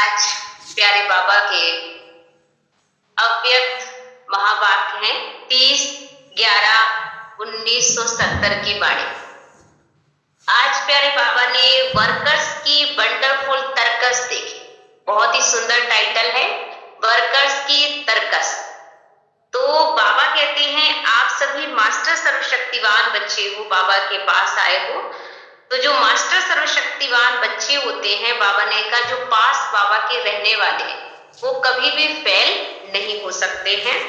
आज प्यारे बाबा के अव्यक्त महावाक्य हैं 30/11/1970 की वाणी। आज प्यारे बाबा ने वर्कर्स की वंडरफुल तर्कस देखी। बहुत ही सुंदर टाइटल है, वर्कर्स की तर्कस। तो बाबा कहते हैं आप सभी मास्टर सर्वशक्तिवान बच्चे हो, बाबा के पास आए हो। तो जो मास्टर सर्वशक्तिवान बच्चे होते हैं, बाबा ने कहा जो पास बाबा के रहने वाले हैं वो कभी भी फेल नहीं हो सकते हैं।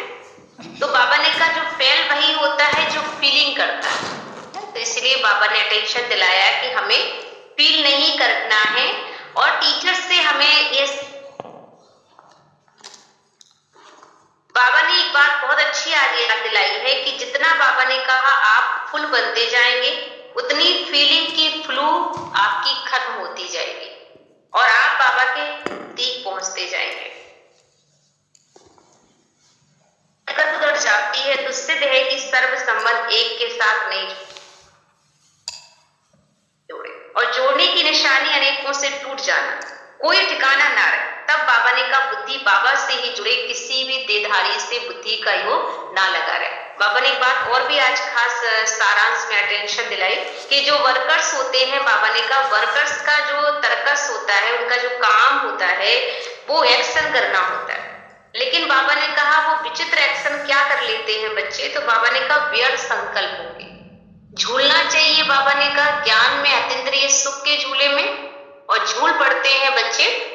तो बाबा ने कहा जो फेल वही होता है जो फीलिंग करता है। तो इसलिए बाबा ने अटेंशन दिलाया कि हमें फील नहीं करना है। और टीचर से हमें ये बाबा ने एक बात बहुत अच्छी याद दिलाई है कि जितना बाबा ने कहा आप फुल बनते जाएंगे, उतनी फीलिंग की फ्लू आपकी खत्म होती जाएगी और आप बाबा के नजदीक पहुंचते जाएंगे। उधर जाती है तो सिद्ध है कि सर्व संबंध एक के साथ नहीं जोड़े, और जोड़ने की निशानी अनेकों से टूट जाना, कोई ठिकाना ना रहे। तब बाबा ने कहा बुद्धि बाबा से ही जुड़े, किसी भी देहधारी से बुद्धि का योग ना लगा रहे। बाबा ने एक बात और भी आज खास सारांश में अटेंशन दिलाई कि जो वर्कर्स होते हैं, बाबा ने कहा वर्कर्स का जो तर्कस होता है, उनका जो काम होता है वो एक्शन करना होता है। लेकिन बाबा ने कहा वो विचित्र एक्शन क्या कर लेते हैं बच्चे, तो बाबा ने कहा व्यर्थ संकल्पों के झूलना चाहिए। बाबा ने कहा ज्ञान में अतीन्द्रिय सुख के झूले में, और झूल पड़ते हैं बच्चे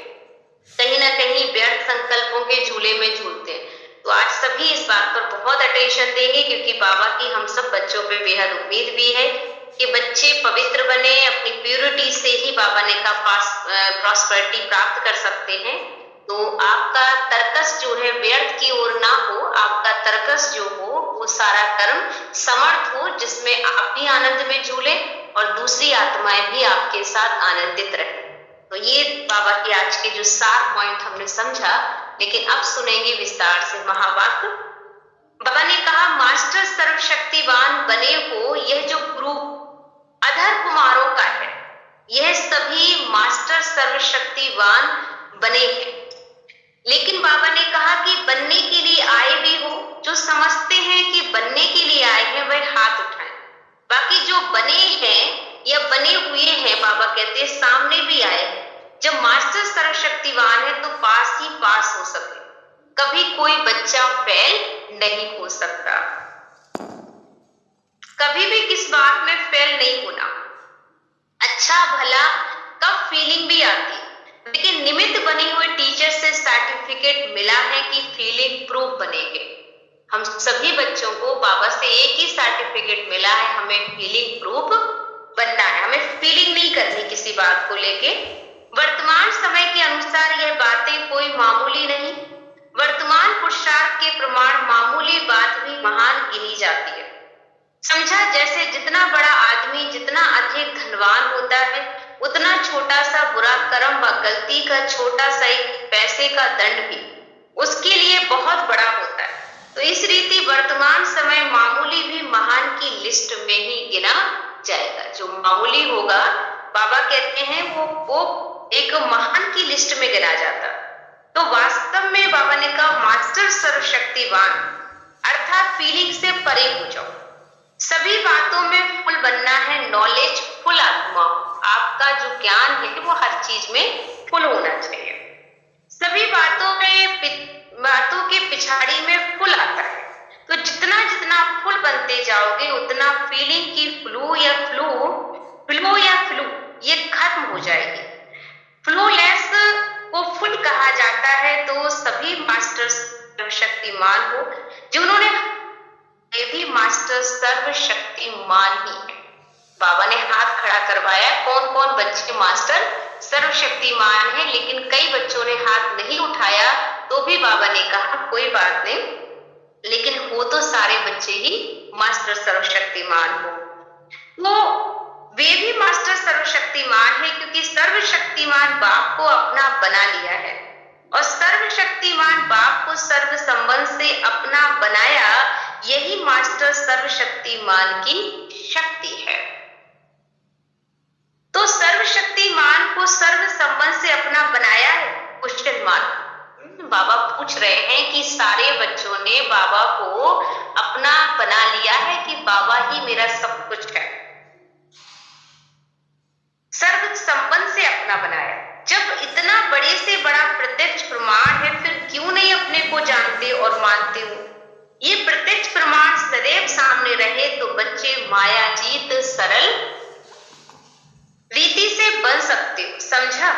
कहीं ना कहीं व्यर्थ संकल्पों के झूले में झूलते हैं। तो आज सभी इस बात पर बहुत अटेंशन देंगे क्योंकि बाबा की हम सब बच्चों पे बेहद उम्मीद भी है कि बच्चे पवित्र बने। अपनी प्यूरिटी से ही बाबा ने कहा प्रॉस्पेरिटी प्राप्त कर सकते हैं। तो आपका तर्कस जो है व्यर्थ की ओर ना हो, आपका तर्कस जो हो वो सारा कर्म समर्थ हो, जिसमें आप भी आनंद में झूले और दूसरी आत्माएं भी आपके साथ आनंदित रहे। तो ये बाबा के आज के जो 4 पॉइंट हमने समझा, लेकिन अब सुनेंगे विस्तार से महावाक्य। बाबा ने कहा मास्टर सर्वशक्तिवान बने हो, यह जो ग्रुप अधर कुमारों का है, यह सभी मास्टर सर्वशक्तिवान बने हैं। लेकिन बाबा ने कहा कि बनने के लिए आए भी हो, जो समझते हैं कि बनने के लिए आए हैं वह हाथ उठाएं। बाकी जो बने हैं या बने हुए हैं, बाबा कहते हैं सामने भी आए। जब मास्टर सर्वशक्तिवान है तो पास ही पास हो सके, कभी कोई बच्चा फेल नहीं हो सकता। कभी भी किस बात में फेल नहीं होना। अच्छा भला कब फीलिंग भी आती, लेकिन निमित्त बने हुए टीचर से सर्टिफिकेट मिला है कि फीलिंग प्रूफ बनेंगे। हम सभी बच्चों को बाबा से एक ही सर्टिफिकेट मिला है, हमें फीलिंग प्रूफ बनना है। हमें फीलिंग नहीं करनी किसी बात को लेके। वर्तमान समय के अनुसार यह बातें कोई मामूली नहीं, वर्तमान पुरुषार्थ के प्रमाण मामूली बात भी महान गिनी जाती है। समझा, जैसे जितना बड़ा आदमी जितना अधिक धनवान होता है, उतना छोटा सा बुरा कर्म व गलती का छोटा सा एक पैसे का दंड भी उसके लिए बहुत बड़ा होता है। तो इस रीति वर्तमान समय मामूली भी महान की लिस्ट में ही गिना जाएगा। जो मामूली होगा, बाबा कहते हैं वो एक महान की लिस्ट में गिना जाता। तो वास्तव में बाबा ने कहा मास्टर सर्वशक्तिवान अर्थात फीलिंग से परे हो जाओ। सभी बातों में फुल बनना है, नॉलेज फुल आत्मा। आपका जो ज्ञान है वो हर चीज में फुल होना चाहिए। सभी बातों के पिछाड़ी में फुल आता है। तो जितना जितना फुल बनते जाओगे, उतना फीलिंग की फ्लो या फ्लू ये खत्म हो जाएगी। फ्लोलेस को फुल कहा जाता है। तो सभी मास्टर सर्वशक्तिमान हो, जिन्होंने ये भी मास्टर सर्वशक्तिमान ही है। बाबा ने हाथ खड़ा करवाया, कौन कौन बच्चे मास्टर सर्वशक्तिमान है, लेकिन कई बच्चों ने हाथ नहीं उठाया। तो भी बाबा ने कहा कोई बात नहीं, लेकिन हो तो सारे बच्चे ही मास्टर सर्वशक्तिमान हो। वो वे भी मास्टर सर्वशक्तिमान है क्योंकि सर्वशक्तिमान बाप को अपना बना लिया है, और सर्वशक्तिमान बाप को सर्व संबंध से अपना बनाया। यही मास्टर सर्वशक्तिमान की शक्ति है। तो सर्वशक्तिमान को सर्व संबंध से अपना बनाया है, वो माना। बाबा पूछ रहे हैं कि सारे बच्चों ने बाबा को अपना बना लिया है कि बाबा ही मेरा सब कुछ है, सर्व संबंध से अपना बनाया। जब इतना बड़े से बड़ा प्रत्यक्ष प्रमाण है, फिर क्यों नहीं अपने को जानते और मानते हो? ये प्रत्यक्ष प्रमाण सदैव सामने रहे तो बच्चे मायाजीत सरल रीति से बन सकते हो, समझा?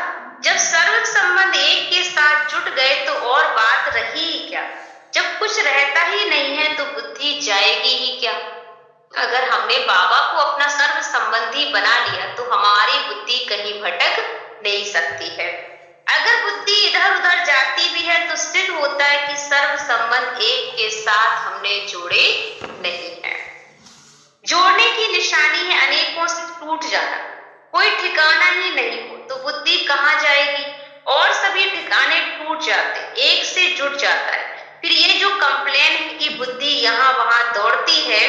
जब सर्व संबंध एक के साथ जुट गए तो और बात रही ही क्या? जब कुछ रहता ही नहीं है तो बुद्धि जाएगी ही क्या? अगर हमने बाबा को अपना सर्व संबंधी बना लिया तो हमारी बुद्धि कहीं भटक नहीं सकती है। अगर बुद्धि इधर उधर जाती भी है तो सिद्ध होता है कि सर्व संबंध एक के साथ हमने जोड़े नहीं है। जोड़ने की निशानी है अनेकों से टूट जाना। कोई ठिकाना ही नहीं हो तो बुद्धि कहाँ जाएगी? और सभी ठिकाने टूट जाते, एक से जुट जाता है। फिर ये जो कंप्लेन है कि बुद्धि यहाँ वहां दौड़ती है,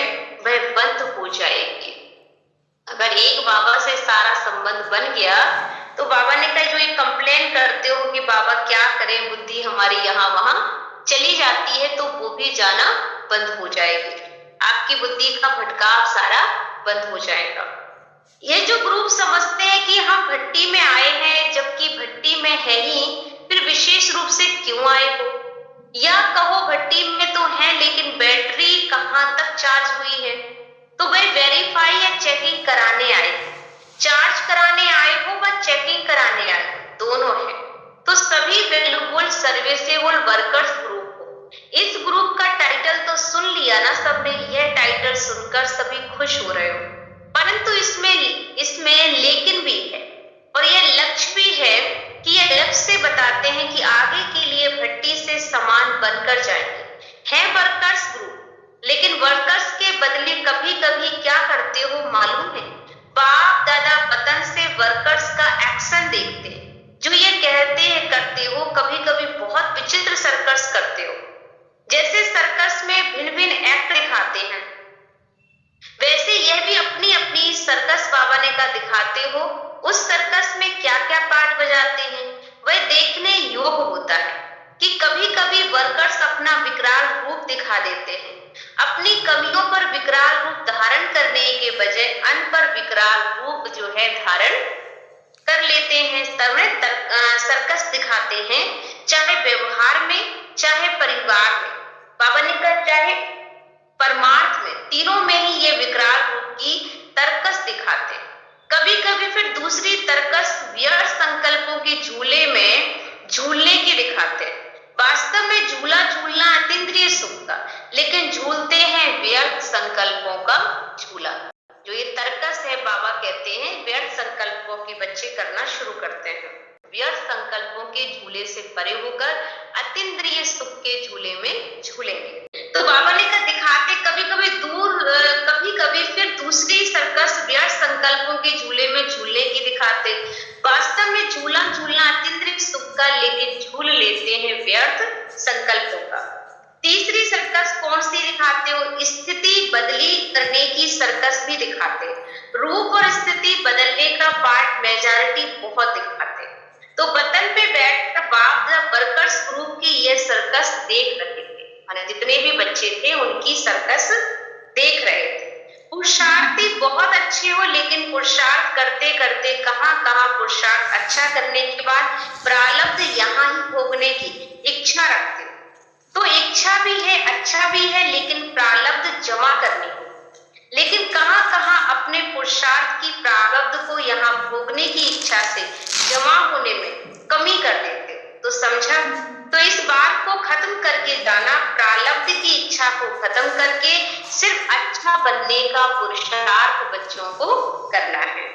वह बंद हो जाएगी। अगर एक बाबा से सारा संबंध बन गया तो बाबा ने कहा जो ये कंप्लेन करते हो कि बाबा क्या करें, बुद्धि हमारी यहाँ वहां चली जाती है, तो वो भी जाना बंद हो जाएगी। आपकी बुद्धि का भटकाव सारा बंद हो जाएगा। ये जो ग्रुप समझते हैं कि हम भट्टी में आए हैं जबकि भट्टी में है ही, फिर विशेष रूप से क्यों आए हो? या कहो भट्टी में तो है लेकिन बैटरी कहाँ तक चार्ज हुई है? तो वह वेरीफाई या चेकिंग कराने आए, चार्ज कराने आए हो व चेकिंग कराने आए, दोनों है। तो सभी बिल्कुल सर्विसेबल वर्कर्स ग्रुप हो। इस ग्रुप का टाइटल तो सुन लिया ना सबने। यह टाइटल सुनकर सभी खुश हो रहे हो, परंतु इसमें लेकिन भी है और यह लक्ष्य भी है कि यह लक्ष्य से बताते हैं कि आगे के लिए भट्टी से समान बनकर जाएंगे। है वर्कर्स ग्रुप, लेकिन वर्कर्स के बदले कभी कभी क्या करते हो मालूम है? बाप दादा वतन से वर्कर्स का एक्शन देखते हैं। जो ये कहते हैं करते हो, कभी कभी बहुत विचित्र सर्कस करते हो। जैसे सर्कस में भिन्न भिन्न एक्ट दिखाते हैं, वैसे यह भी अपनी अपनी सर्कस बाबा ने का दिखाते हो। उस सर्कस में क्या क्या पार्ट बजाते हैं वह देखने योग्य होता है कि कभी कभी वर्कर्स अपना विकराल रूप दिखा देते हैं। अपनी कमियों पर विकराल रूप धारण करने के बजाय अन पर विकराल रूप जो है धारण कर लेते हैं। सर्कस दिखाते हैं, चाहे व्यवहार में चाहे परिवार में। बाबा ने कहा चाहे परमार्थ में, तीनों में ही ये विकराल रूप की तर्कस दिखाते हैं। कभी कभी फिर दूसरी तर्कस व्यर्थ संकल्पों के झूले में झूलने की दिखाते हैं। वास्तव में झूला झूलना अतीन्द्रिय सुख का, लेकिन झूलते हैं व्यर्थ संकल्पों का झूला। जो ये तर्कस है, बाबा कहते हैं व्यर्थ संकल्पों के बच्चे करना शुरू करते हैं। व्यर्थ संकल्पों के झूले से परे होकर अतीन्द्रिय सुख के झूले में झूलेंगे। तो बाबा ने कहा दिखाते कभी कभी दूर, कभी कभी फिर दूसरी सर्कस व्यर्थ संकल्पों के झूले में झूलने की दिखाते। वास्तव में झूला झूलना अतीन्द्रिय सुख का, लेकिन झूल लेते हैं व्यर्थ संकल्पों का। तीसरी सर्कस कौन सी दिखाते हो? स्थिति बदली करने की सर्कस भी दिखाते। रूप और स्थिति बदलने का पार्ट मेजॉरिटी बहुत दिखाते। तो वतन पे बैठकर बाप वर्कर्स ग्रुप की यह सर्कस देख रहे थे, माने जितने भी बच्चे थे उनकी सर्कस देख रहे थे। पुरुषार्थी बहुत अच्छे हो, लेकिन पुरुषार्थ करते करते कहां कहां पुरुषार्थ अच्छा करने के बाद प्रारब्ध यहाँ ही भोगने की इच्छा रखते। तो इच्छा भी है, अच्छा भी है, लेकिन प्रारब्ध जमा करने की। लेकिन कहां कहां अपने पुरुषार्थ की प्रारब्ध को यहाँ भोगने की इच्छा से जमा होने में कमी कर देते। तो समझा? तो इस बात को खत्म करके जाना, प्रारब्ध की इच्छा को खत्म करके सिर्फ अच्छा बनने का पुरुषार्थ बच्चों को करना है।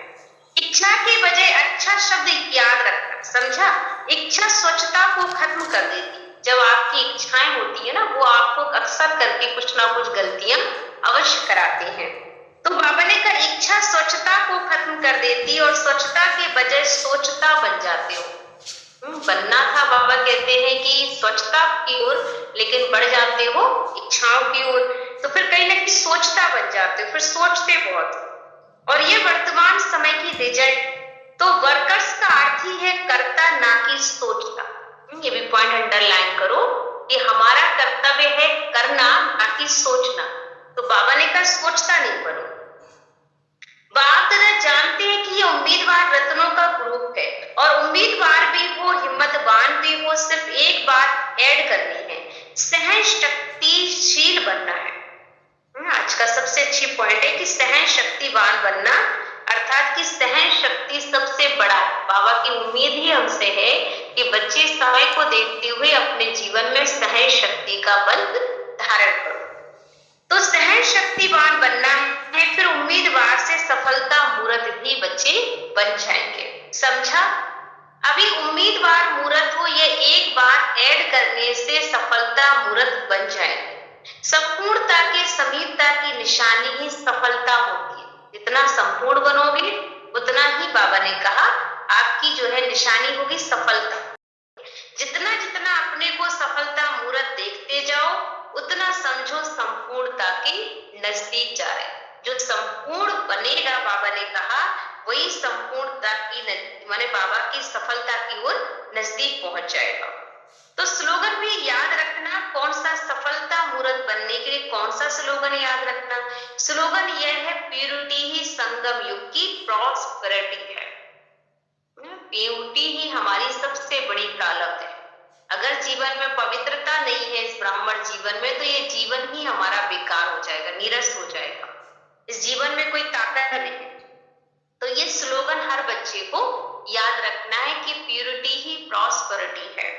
इच्छा के बजाय अच्छा शब्द याद रखना, समझा? इच्छा स्वच्छता को खत्म कर देती। जब आपकी इच्छाएं होती है ना, वो आपको अक्सर करके कुछ ना कुछ गलतियां अवश्य कराती हैं। तो बाबा ने कहा इच्छा स्वच्छता को खत्म कर देती और स्वच्छता के बजाय सोचता बन जाते हो। बनना था, बाबा कहते हैं कि स्वच्छता की ओर, लेकिन बढ़ जाते हो इच्छाओं की ओर। तो फिर कहीं ना कहीं सोचता बन जाते हो, फिर सोचते बहुत। और ये वर्तमान समय की रिजल्ट। तो वर्कर्स का अर्थ ही है कर्ता, ना कि सोचता। ये भी पॉइंट अंडरलाइन करो कि हमारा कर्तव्य है करना, बाकी सोचना। तो बाबा ने कहा सोचता नहीं करो। बाप दादा जानते हैं कि ये उम्मीदवार रत्नों का ग्रुप है और उम्मीदवार भी हो, हिम्मतवान भी हो, सिर्फ एक बात ऐड करनी है, सहन शक्तिशील बनना है। आज का सबसे अच्छी पॉइंट है कि सहन शक्तिवान बनना, अर्थात कि सहन शक्ति सबसे बड़ा है। बाबा की उम्मीद ही हमसे है कि बच्चे समय को देखते हुए अपने जीवन में सहन शक्ति का बल धारण करो। तो सहन शक्तिवान बनना है, फिर उम्मीदवार से सफलता मूर्त भी बच्चे बन जाएंगे। समझा? अभी उम्मीदवार मूर्त हो, ये एक बार ऐड करने से सफलता मूर्त बन जाएंगे। संपूर्णता के समीपता की निशानी ही सफलता होती है। जितना संपूर्ण बनोगे उतना ही बाबा ने कहा आपकी जो है निशानी होगी सफलता। जितना जितना अपने को सफलता मूर्त देखते जाओ उतना समझो संपूर्णता के नजदीक जा रहे। जो संपूर्ण बनेगा, बाबा ने कहा, वही संपूर्णता की माने बाबा की सफलता की ओर नजदीक पहुंच जाएगा। तो स्लोगन भी याद रखना, कौन सा सफलता मूर्त बनने के लिए कौन सा स्लोगन याद रखना। स्लोगन यह है प्यूरिटी ही संगम युग की प्रॉस्पेरिटी है। प्यूरिटी ही हमारी सबसे बड़ी प्रालब्ध है। अगर जीवन में पवित्रता नहीं है इस ब्राह्मण जीवन में, तो ये जीवन ही हमारा बेकार हो जाएगा, नीरस हो जाएगा। इस जीवन में कोई ताकत नहीं है। तो ये स्लोगन हर बच्चे को याद रखना है कि प्यूरिटी ही प्रॉस्पेरिटी है।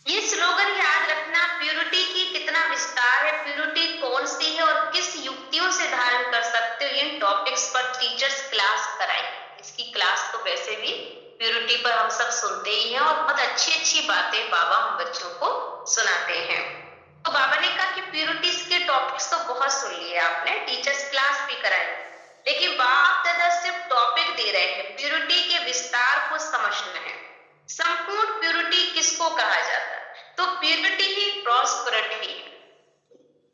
ये स्लोगन याद रखना, प्यूरिटी की कितना विस्तार है, प्यूरिटी कौन सी है और किस युक्तियों से धारण कर सकते हो, इन टॉपिक्स पर टीचर्स क्लास कराएंगे। इसकी क्लास तो वैसे भी प्यूरिटी पर हम सब सुनते ही हैं और बहुत अच्छी अच्छी बातें बाबा हम बच्चों को सुनाते हैं। तो बाबा ने कहा कि प्यूरिटीज के टॉपिक्स तो बहुत सुन लिए आपने, टीचर्स क्लास भी कराएंगे, लेकिन बाप दादा सिर्फ टॉपिक दे रहे हैं, प्यूरिटी के विस्तार को समझना है। संपूर्ण प्यूरिटी किसको कहा जाता है? तो प्यूरिटी ही प्रॉस्पेरिटी है।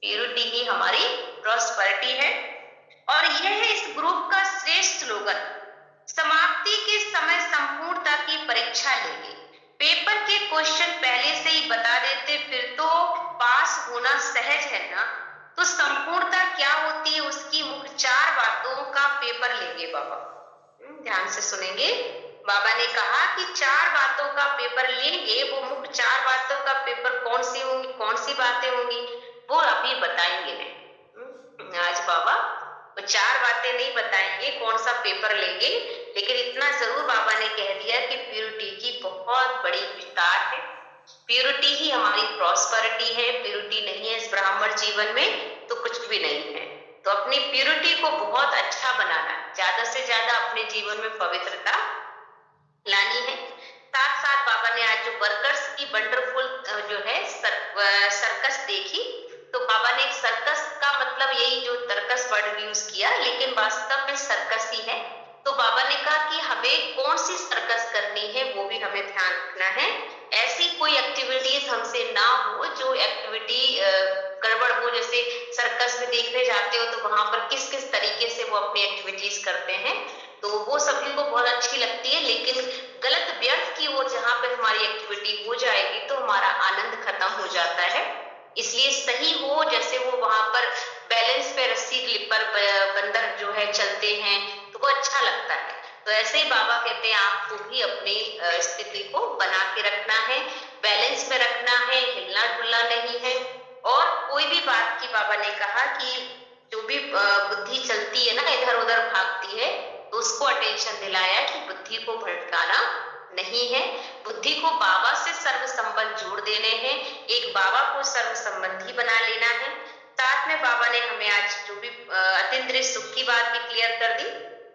प्यूरिटी ही हमारी प्रॉस्पेरिटी है और यह है इस ग्रुप का श्रेष्ठ स्लोगन। समाप्ति के समय संपूर्णता की परीक्षा लेंगे। पेपर के क्वेश्चन पहले से ही बता देते, फिर तो पास होना सहज है ना। तो संपूर्णता क्या होती है उसकी मुख्य 4 बातों का पेपर लेंगे बाबा। ध्यान से सुनेंगे। बाबा ने कहा कि 4 बातों का पेपर लेंगे। वो मुख्य 4 बातों का पेपर कौन सी होंगी, कौन सी बातें होंगी, वो अभी बताएंगे नहीं। आज बाबा वो 4 बातें नहीं बताएंगे कौन सा पेपर लेंगे, लेकिन इतना जरूर बाबा ने कह दिया कि प्यूरिटी की बहुत बड़ी विस्तार है। प्यूरिटी ही हमारी प्रॉस्पेरिटी है। प्यूरिटी नहीं है इस ब्राह्मण जीवन में तो कुछ भी नहीं है। तो अपनी प्यूरिटी को बहुत अच्छा बनाना, ज्यादा से ज्यादा अपने जीवन में पवित्रता लानी है। साथ साथ बाबा ने आज जो वर्कर्स की वंडरफुल जो है सर्कस देखी, तो बाबा ने एक सर्कस का मतलब यही जो सर्कस वर्ड यूज किया, लेकिन वास्तव में सर्कस ही है। तो बाबा ने कहा कि हमें कौन सी सर्कस करनी है वो भी हमें ध्यान रखना है। ऐसी कोई एक्टिविटीज हमसे ना हो जो एक्टिविटी गड़बड़ हो। जैसे सर्कस में देखने जाते हो तो वहां पर किस किस तरीके से वो अपनी एक्टिविटीज करते हैं, तो वो सभी को बहुत अच्छी लगती है, लेकिन गलत व्यर्थ की ओर जहां पर हमारी एक्टिविटी हो जाएगी तो हमारा आनंद खत्म हो जाता है। इसलिए सही हो, जैसे वो वहां पर बैलेंस पे रस्सी पर बंदर जो है चलते हैं तो वो अच्छा लगता है। तो ऐसे ही बाबा कहते हैं आपको भी अपनी स्थिति को बना के रखना है, बैलेंस में रखना है, हिलना डुलना नहीं है। और कोई भी बात की बाबा ने कहा कि जो भी बुद्धि चलती है ना, इधर उधर भागती है, तो उसको अटेंशन दिलाया कि बुद्धि को भटकाना नहीं है। बुद्धि को बाबा से सर्व संबंध जोड़ देने हैं, एक बाबा को सर्व संबंधी बना लेना है। साथ में बाबा ने हमें आज जो भी अतीन्द्रिय सुख की बात भी क्लियर कर दी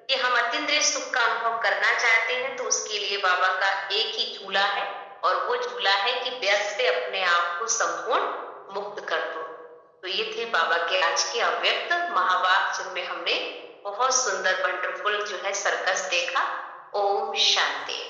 कि हम अतीन्द्रिय सुख का अनुभव करना चाहते हैं, तो उसके लिए बाबा का एक ही झूला है और वो झूला है कि व्यर्थ से अपने आप को संपूर्ण मुक्त कर दो। तो ये थे बाबा के आज के अव्यक्त महावाक्य, जिनमें हमने बहुत सुंदर वंडरफुल जो है सर्कस देखा। ओम शांति।